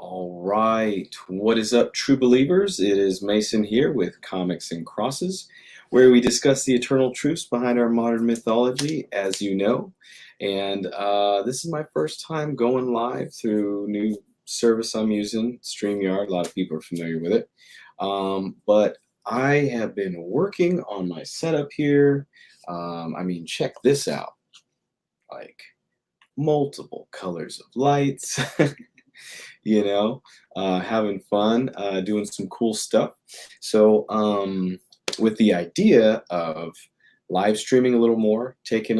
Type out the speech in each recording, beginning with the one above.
All right. What is up, true believers? It is Mason here with Comics and Crosses, where we discuss the eternal truths behind our modern mythology, as you know. And this is my first time going live through new service I'm using, StreamYard. A lot of people are familiar with it. But I have been working on my setup here. Check this out. Like multiple colors of lights. Having fun, doing some cool stuff. So, with the idea of live streaming a little more, taking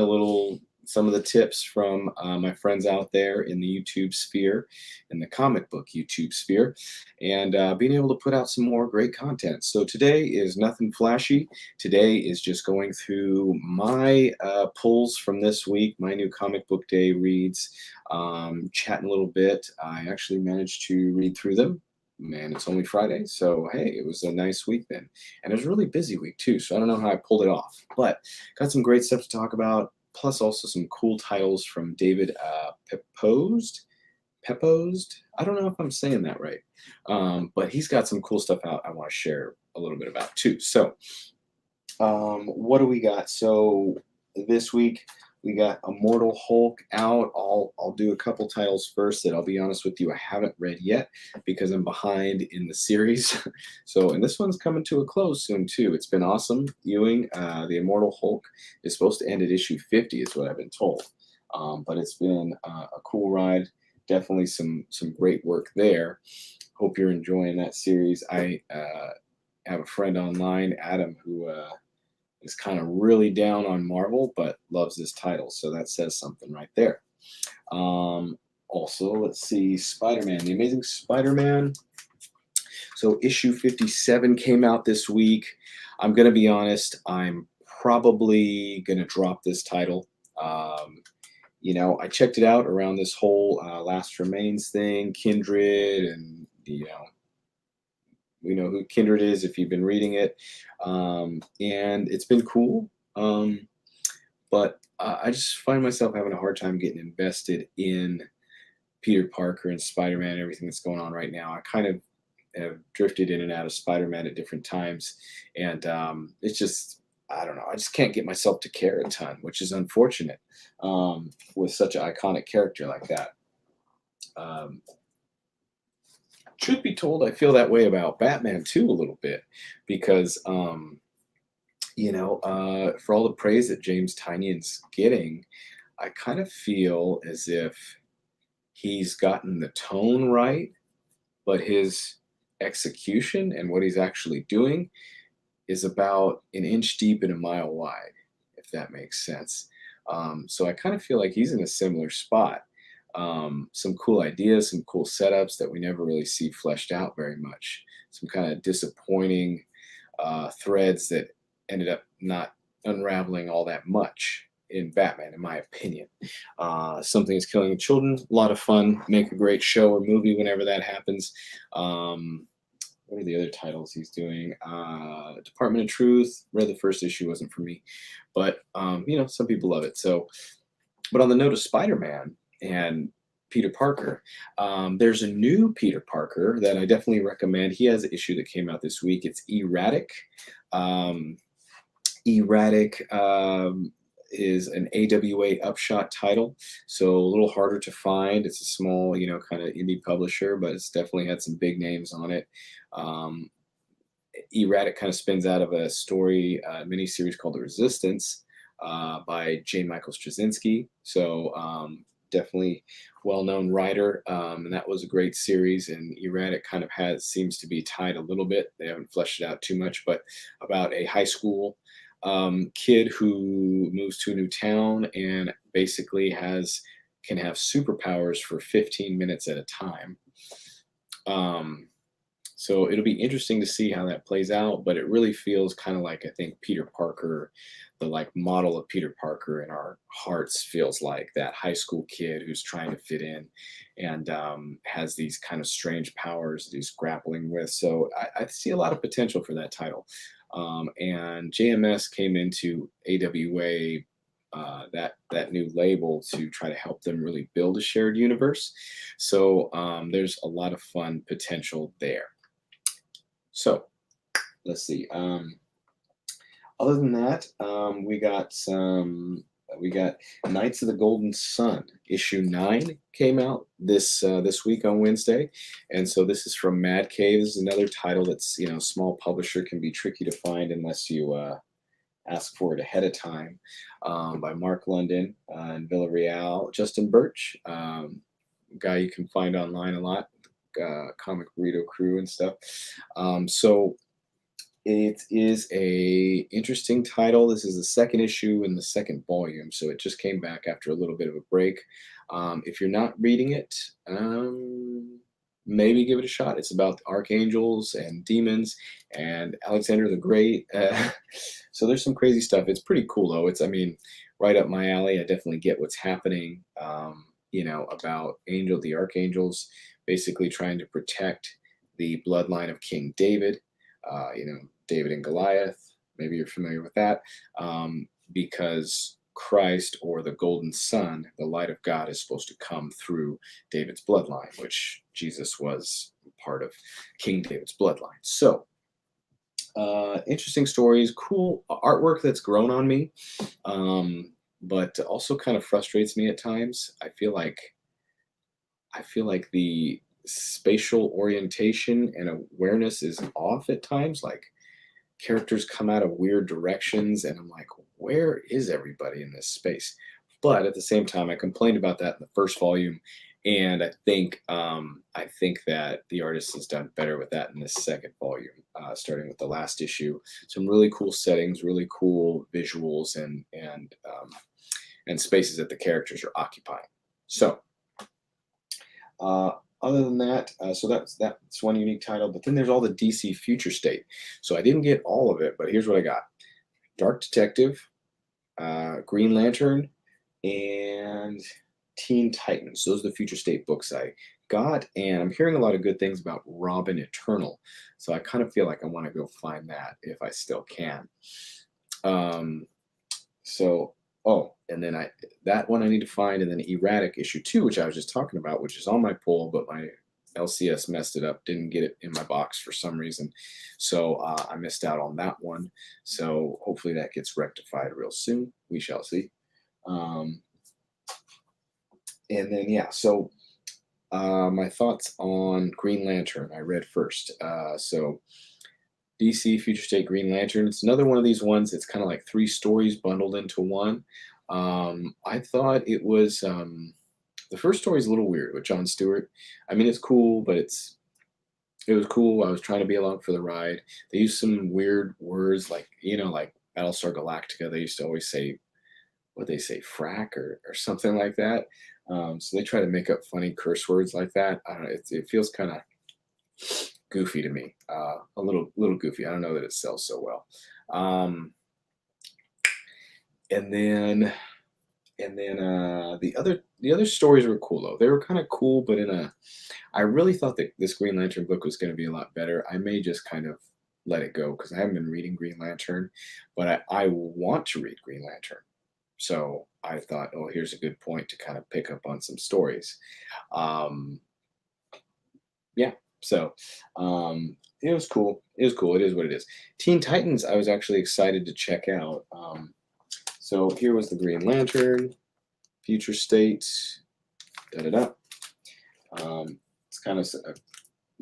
some of the tips from my friends out there in the YouTube sphere, in the comic book YouTube sphere, and being able to put out some more great content. So today is nothing flashy. Today is just going through my pulls from this week, my new comic book day reads, chatting a little bit. I actually managed to read through them. Man, it's only Friday, so hey, it was a nice week then. And it was a really busy week too, so I don't know how I pulled it off. But got some great stuff to talk about, plus also some cool titles from David Pepose. I don't know if I'm saying that right, but he's got some cool stuff out I want to share a little bit about too. So, what do we got? So this week we got Immortal Hulk out. I'll do a couple titles first that I'll be honest with you I haven't read yet because I'm behind in the series. And this one's coming to a close soon too. It's been awesome. Ewing, the Immortal Hulk is supposed to end at issue 50 is what I've been told. But it's been a cool ride. Definitely some great work there. Hope you're enjoying that series. I have a friend online, Adam, who is kind of really down on Marvel, but loves this title. So that says something right there. Also, let's see, Spider-Man, The Amazing Spider-Man. So issue 57 came out this week. I'm going to be honest, I'm probably going to drop this title. I checked it out around this whole Last Remains thing, Kindred, and we know who Kindred is if you've been reading it, and it's been cool. But I just find myself having a hard time getting invested in Peter Parker and Spider-Man and everything that's going on right now. I kind of have drifted in and out of Spider-Man at different times, and it's just, I don't know, I just can't get myself to care a ton, which is unfortunate with such an iconic character like that. Truth be told, I feel that way about Batman too a little bit because, for all the praise that James Tynion's getting, I kind of feel as if he's gotten the tone right, but his execution and what he's actually doing is about an inch deep and a mile wide, if that makes sense. So I kind of feel like he's in a similar spot. Some cool ideas, some cool setups that we never really see fleshed out very much. Some kind of disappointing threads that ended up not unraveling all that much in Batman, in my opinion. Something is killing children, a lot of fun, make a great show or movie whenever that happens. What are the other titles he's doing? Department of Truth, read the first issue, wasn't for me, but some people love it. So, but on the note of Spider-Man and Peter Parker, there's a new Peter Parker that I definitely recommend. He has an issue that came out this week. It's Erratic. Erratic is an AWA Upshot title, so a little harder to find. It's a small, kind of indie publisher, but it's definitely had some big names on it. Erratic kind of spins out of a story miniseries called The Resistance by J. Michael Straczynski. So definitely well-known writer, and that was a great series. And Erratic kind of seems to be tied a little bit. They haven't fleshed it out too much, but about a high school kid who moves to a new town and basically can have superpowers for 15 minutes at a time. So it'll be interesting to see how that plays out, but it really feels kind of like, I think, Peter Parker, the like model of Peter Parker in our hearts feels like that high school kid who's trying to fit in and has these kind of strange powers that he's grappling with. So I see a lot of potential for that title. And JMS came into AWA that new label to try to help them really build a shared universe. So there's a lot of fun potential there. So let's see. Other than that, we got Knights of the Golden Sun. Issue 9 came out this week on Wednesday, and so this is from Mad Cave. This is another title that's, small publisher, can be tricky to find unless you ask for it ahead of time. By Mark London and Villarreal, Justin Birch, guy you can find online a lot, Comic Burrito Crew and stuff. So it is a interesting title. This is the second issue in the second volume, so it just came back after a little bit of a break. If you're not reading it, maybe give it a shot. It's about archangels and demons and Alexander the Great. So there's some crazy stuff. It's pretty cool though. It's, right up my alley. I definitely get what's happening, about the archangels basically trying to protect the bloodline of King David. David and Goliath, maybe you're familiar with that, because Christ, or the golden sun, the light of God, is supposed to come through David's bloodline, which Jesus was part of King David's bloodline. So interesting stories, cool artwork that's grown on me, but also kind of frustrates me at times. I feel like the spatial orientation and awareness is off at times. Like, characters come out of weird directions, and I'm like, where is everybody in this space? But at the same time, I complained about that in the first volume, and I think that the artist has done better with that in this second volume, starting with the last issue. Some really cool settings, really cool visuals, and spaces that the characters are occupying. So other than that, so that's one unique title. But then there's all the DC Future State. So I didn't get all of it, but here's what I got: Dark Detective, Green Lantern, and Teen Titans. Those are the Future State books I got, and I'm hearing a lot of good things about Robin Eternal. So I kind of feel like I want to go find that if I still can. And then that one I need to find, and then Erratic issue 2, which I was just talking about, which is on my pull, but my LCS messed it up, didn't get it in my box for some reason. So I missed out on that one. So hopefully that gets rectified real soon. We shall see. And then, so my thoughts on Green Lantern, I read first. So DC Future State Green Lantern. It's another one of these ones. It's kind of like 3 stories bundled into one. I thought it was, the first story is a little weird with Jon Stewart. It's cool, but it was cool. I was trying to be along for the ride. They used some weird words like Battlestar Galactica. They used to always say, frack or something like that. So they try to make up funny curse words like that. I don't know. It feels kind of goofy to me, a little goofy. I don't know that it sells so well. And then the other stories were cool though. They were kind of cool, but I really thought that this Green Lantern book was going to be a lot better. I may just kind of let it go because I haven't been reading Green Lantern, but I want to read Green Lantern. So I thought, here's a good point to kind of pick up on some stories. So it was cool. It was cool. It is what it is. Teen Titans, I was actually excited to check out. So here was the Green Lantern, Future State, It's kind of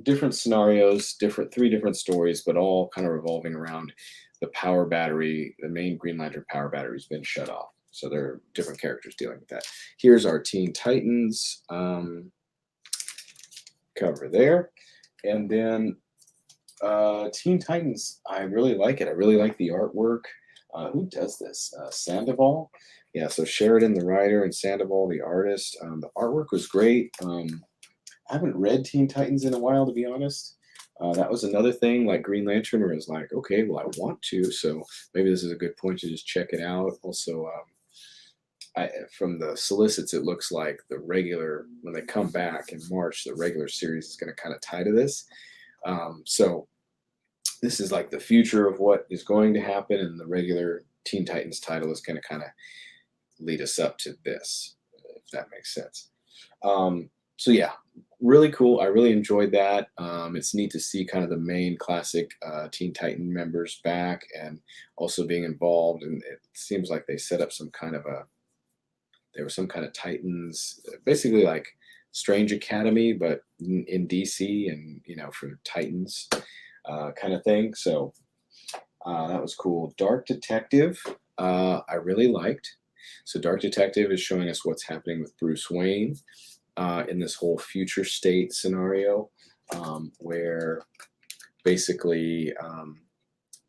different scenarios, 3 different stories, but all kind of revolving around the power battery. The main Green Lantern power battery has been shut off. So there are different characters dealing with that. Here's our Teen Titans cover there. And then Teen Titans, I really like it. I really like the artwork. Who does this? Sandoval? Yeah, so Sheridan, the writer, and Sandoval, the artist. The artwork was great. I haven't read Teen Titans in a while, to be honest. That was another thing, like Green Lantern, where it's like, okay, well, I want to, so maybe this is a good point to just check it out. Also, from the solicits, it looks like the regular, when they come back in March, the regular series is going to kind of tie to this. So this is like the future of what is going to happen, and the regular Teen Titans title is going to kind of lead us up to this, if that makes sense. So yeah, really cool. I really enjoyed that. It's neat to see kind of the main classic Teen Titan members back and also being involved. And it seems like they set up some kind of a there was some kind of Titans, basically like Strange Academy, but in DC, and for Titans kind of thing. So that was cool. Dark Detective, I really liked. So Dark Detective is showing us what's happening with Bruce Wayne in this whole future state scenario, where basically,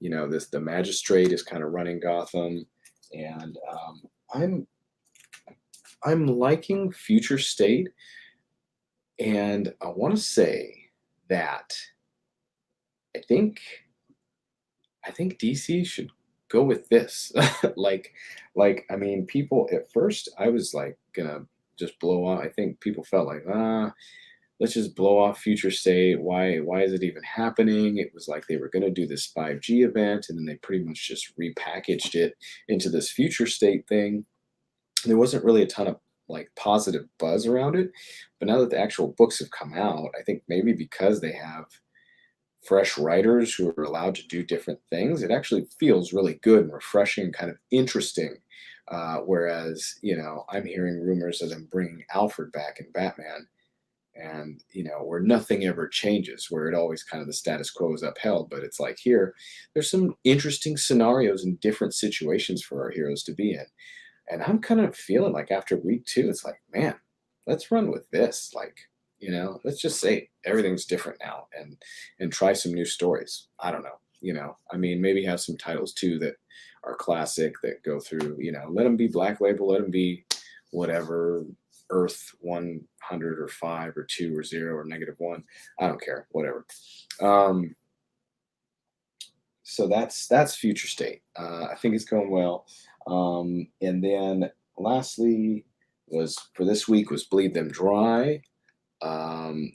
the magistrate is kind of running Gotham, and I'm liking future state, and I want to say that I think I think DC should go with this. like, I mean, people at first, I was like gonna just blow off. I think people felt like, let's just blow off future state. Why is it even happening? It was like they were gonna do this 5G event, and then they pretty much just repackaged it into this future state thing. There wasn't really a ton of like positive buzz around it, but now that the actual books have come out, I think maybe because they have fresh writers who are allowed to do different things, it actually feels really good and refreshing and kind of interesting. Whereas, I'm hearing rumors of them bringing Alfred back in Batman, and, where nothing ever changes, where it always kind of the status quo is upheld. But it's like here, there's some interesting scenarios and different situations for our heroes to be in. And I'm kind of feeling like after week 2, it's like, man, let's run with this. Like, let's just say everything's different now, and try some new stories. I don't know. I mean, maybe have some titles too that are classic that go through, let them be Black Label, let them be whatever, Earth 100 or 5 or 2 or 0 or -1. I don't care, whatever. So that's future state. I think it's going well. And then lastly was for this week was Bleed Them Dry.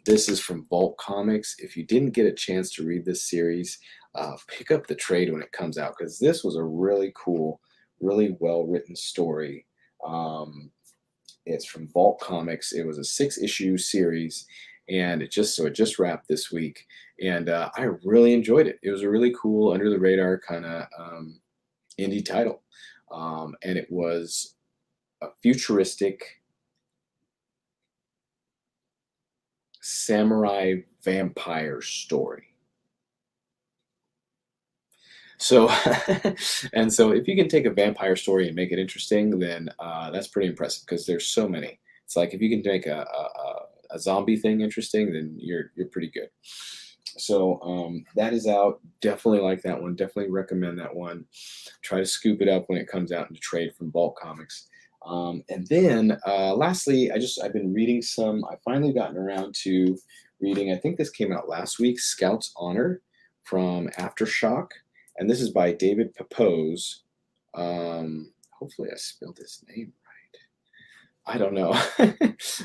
This is from Vault Comics. If you didn't get a chance to read this series, pick up the trade when it comes out, because this was a really cool, really well written story. It's from Vault Comics. It was a 6-issue series, and it just wrapped this week, and I really enjoyed it. It was a really cool, under the radar kind of indie title, and it was a futuristic samurai vampire story. So, and so if you can take a vampire story and make it interesting, then that's pretty impressive, because there's so many. It's like if you can make a zombie thing interesting, then you're pretty good. So that is out. Definitely like that one. Definitely recommend that one. Try to scoop it up when it comes out into trade from Vault Comics. And then lastly, I've been reading some. I finally gotten around to reading. I think this came out last week. Scout's Honor from Aftershock, and this is by David Pepose. Hopefully, I spelled his name right. I don't know,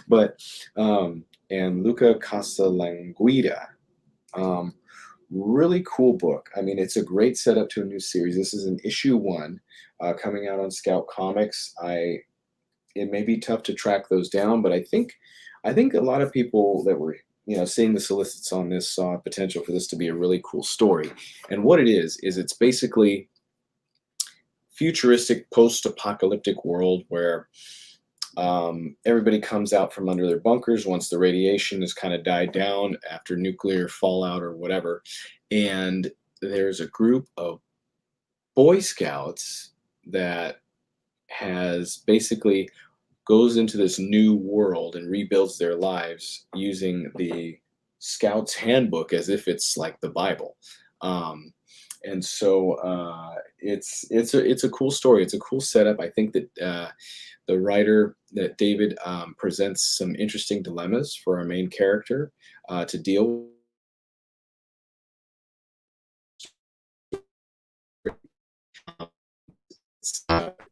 but and Luca Casalanguida. Really cool book. I mean, it's a great setup to a new series. This is an issue 1 coming out on Scout Comics. It may be tough to track those down, but I think a lot of people that were seeing the solicits on this saw potential for this to be a really cool story. And what it is it's basically futuristic post-apocalyptic world where everybody comes out from under their bunkers once the radiation has kind of died down after nuclear fallout or whatever. And there's a group of Boy Scouts that has basically goes into this new world and rebuilds their lives using the Scouts Handbook as if it's like the Bible. And so it's a cool story. It's a cool setup. I think that the writer, that David, presents some interesting dilemmas for our main character to deal with.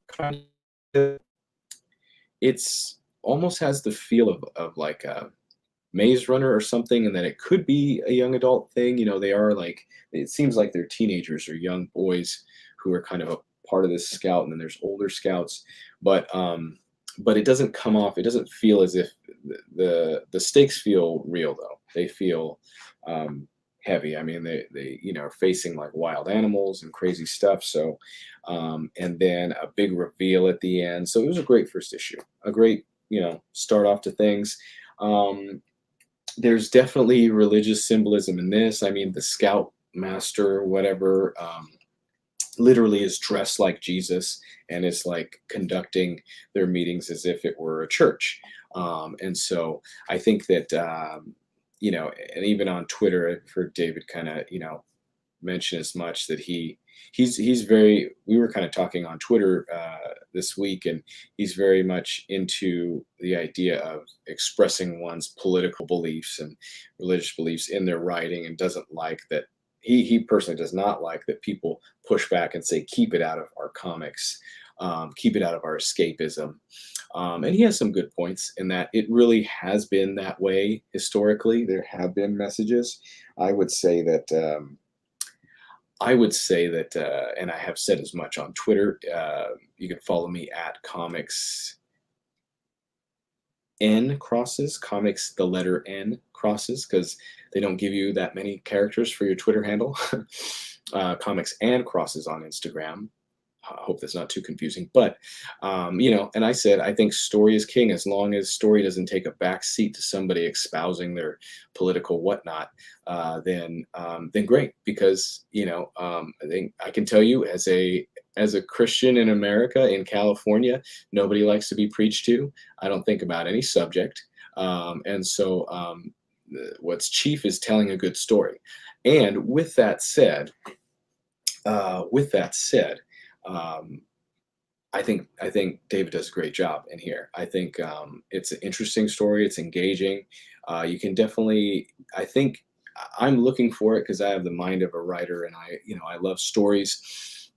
Kind of, it's almost has the feel of like a Maze Runner or something, and that it could be a young adult thing. They are like, it seems like they're teenagers or young boys who are kind of part of this scout, and then there's older scouts, but it doesn't come off. It doesn't feel as if the stakes feel real though. They feel heavy. I mean, they are facing like wild animals and crazy stuff. So, and then a big reveal at the end. So it was a great first issue. A great start off to things. There's definitely religious symbolism in this. I mean, the scout master, whatever, literally is dressed like Jesus and is like conducting their meetings as if it were a church. And so I think that, and even on Twitter, I've heard David kind of, mention as much that he's very, we were kind of talking on Twitter this week, and he's very much into the idea of expressing one's political beliefs and religious beliefs in their writing, and doesn't like that. He personally does not like that people push back and say, keep it out of our comics, keep it out of our escapism. And he has some good points in that it really has been that way historically. There have been messages. I would say that, and I have said as much on Twitter. You can follow me at comics N crosses, comics the letter N crosses, because they don't give you that many characters for your Twitter handle. Comics and crosses on Instagram. I hope that's not too confusing, but and I said I think story is king. As long as story doesn't take a back seat to somebody espousing their political whatnot, then great. Because I think I can tell you as a Christian in America, in California, nobody likes to be preached to. I don't think about any subject, and so what's chief is telling a good story. And with that said, I think David does a great job in here. I think it's an interesting story. It's engaging. You can definitely. I think I'm looking for it because I have the mind of a writer, and I love stories.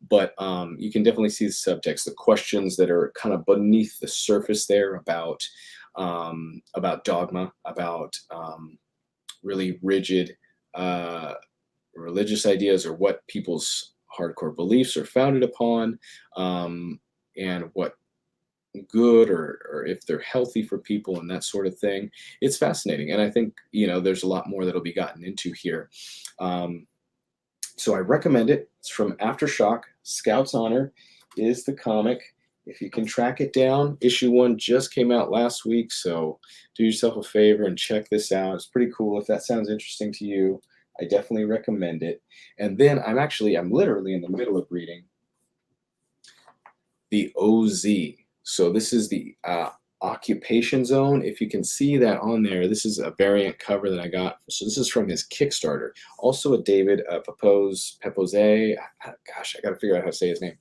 But you can definitely see the subtext, the questions that are kind of beneath the surface there about dogma, about really rigid religious ideas, or what people's hardcore beliefs are founded upon, and what good or if they're healthy for people and that sort of thing. It's fascinating, and I think there's a lot more that'll be gotten into here. So I recommend it. It's from Aftershock. Scout's Honor is the comic. If you can track it down, issue 1 just came out last week, so do yourself a favor and check this out. It's pretty cool. If that sounds interesting to you, I definitely recommend it. And then I'm literally in the middle of reading the OZ. So this is the Occupation Zone. If you can see that on there, this is a variant cover that I got. So this is from his Kickstarter. Also a David Pepose. Gosh, I got to figure out how to say his name.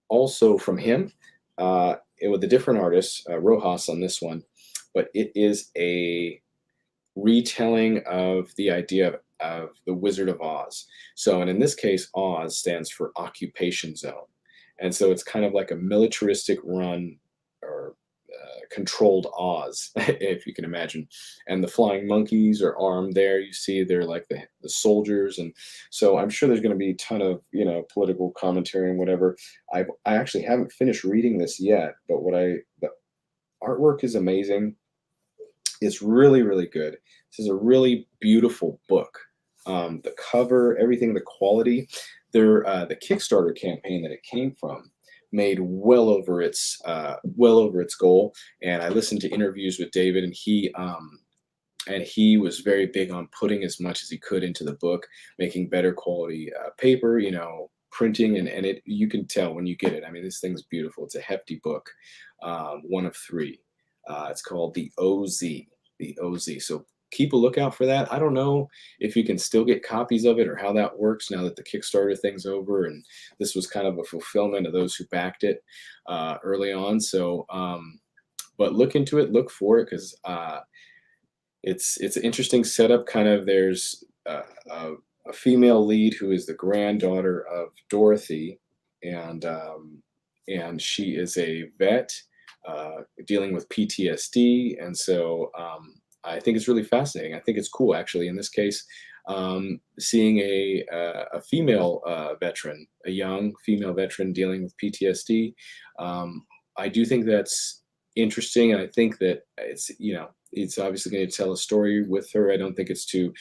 Also from him, with a different artist, Rojas on this one, but it is a retelling of the idea of the Wizard of Oz. So, and in this case, Oz stands for Occupation Zone. And so it's kind of like a militaristic run or controlled Oz, if you can imagine. And the flying monkeys are armed there. You see they're like the soldiers. And so I'm sure there's going to be a ton of, political commentary and whatever. I actually haven't finished reading this yet, but the artwork is amazing. It's really, really good. This is a really beautiful book. The cover, everything, the quality. The Kickstarter campaign that it came from made well over its goal. And I listened to interviews with David, and he was very big on putting as much as he could into the book, making better quality paper, printing, and you can tell when you get it. I mean, this thing's beautiful. It's a hefty book, 1 of 3. It's called the OZ. So keep a lookout for that. I don't know if you can still get copies of it or how that works now that the Kickstarter thing's over, and this was kind of a fulfillment of those who backed it early on. So, but look into it, look for it, because it's an interesting setup. Kind of, there's a female lead who is the granddaughter of Dorothy, and she is a vet dealing with PTSD, and so I think it's really fascinating. I think it's cool, actually. In this case, seeing a female veteran, a young female veteran dealing with PTSD. I do think that's interesting, and I think that it's obviously going to tell a story with her. I don't think it's too,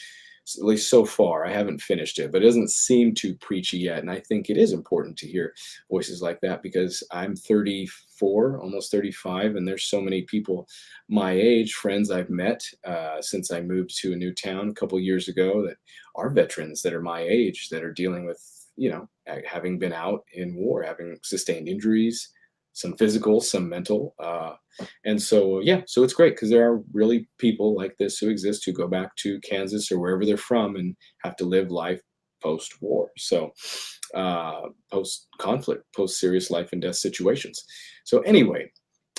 at least so far. I haven't finished it, but it doesn't seem too preachy yet. And I think it is important to hear voices like that because I'm 34, almost 35, and there's so many people my age, friends I've met since I moved to a new town a couple years ago that are veterans that are my age that are dealing with, having been out in war, having sustained injuries, some physical, some mental. And so, yeah, so it's great because there are really people like this who exist who go back to Kansas or wherever they're from and have to live life post-war. So, post-conflict, post-serious life and death situations. So anyway,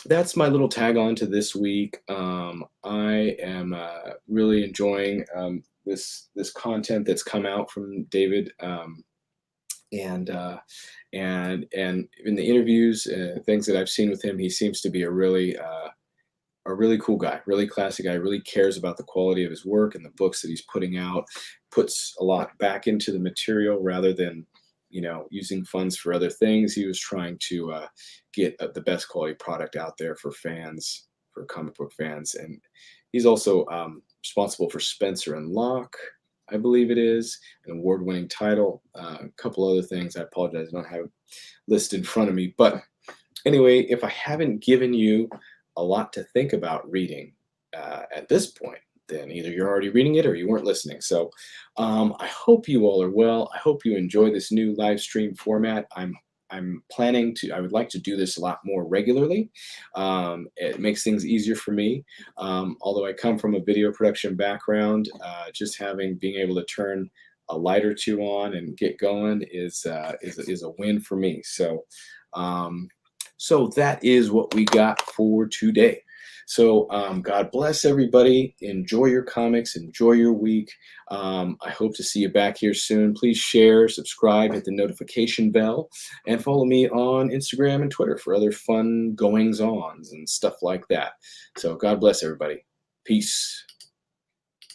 that's my little tag on to this week. I am really enjoying this content that's come out from David. And in the interviews, things that I've seen with him, he seems to be a really cool guy, really classy guy, really cares about the quality of his work and the books that he's putting out, puts a lot back into the material rather than, using funds for other things. He was trying to get the best quality product out there for fans, for comic book fans. And he's also responsible for Spencer and Locke, I believe it is, an award-winning title, a couple other things. I apologize, I don't have it listed in front of me. But anyway, if I haven't given you a lot to think about reading at this point, then either you're already reading it or you weren't listening. So I hope you all are well. I hope you enjoy this new live stream format. I'm planning to, I would like to do this a lot more regularly. It makes things easier for me. Although I come from a video production background, just being able to turn a light or two on and get going is a win for me. So, so that is what we got for today. So God bless everybody. Enjoy your comics. Enjoy your week. I hope to see you back here soon. Please share, subscribe, hit the notification bell, and follow me on Instagram and Twitter for other fun goings-ons and stuff like that. So God bless everybody. Peace.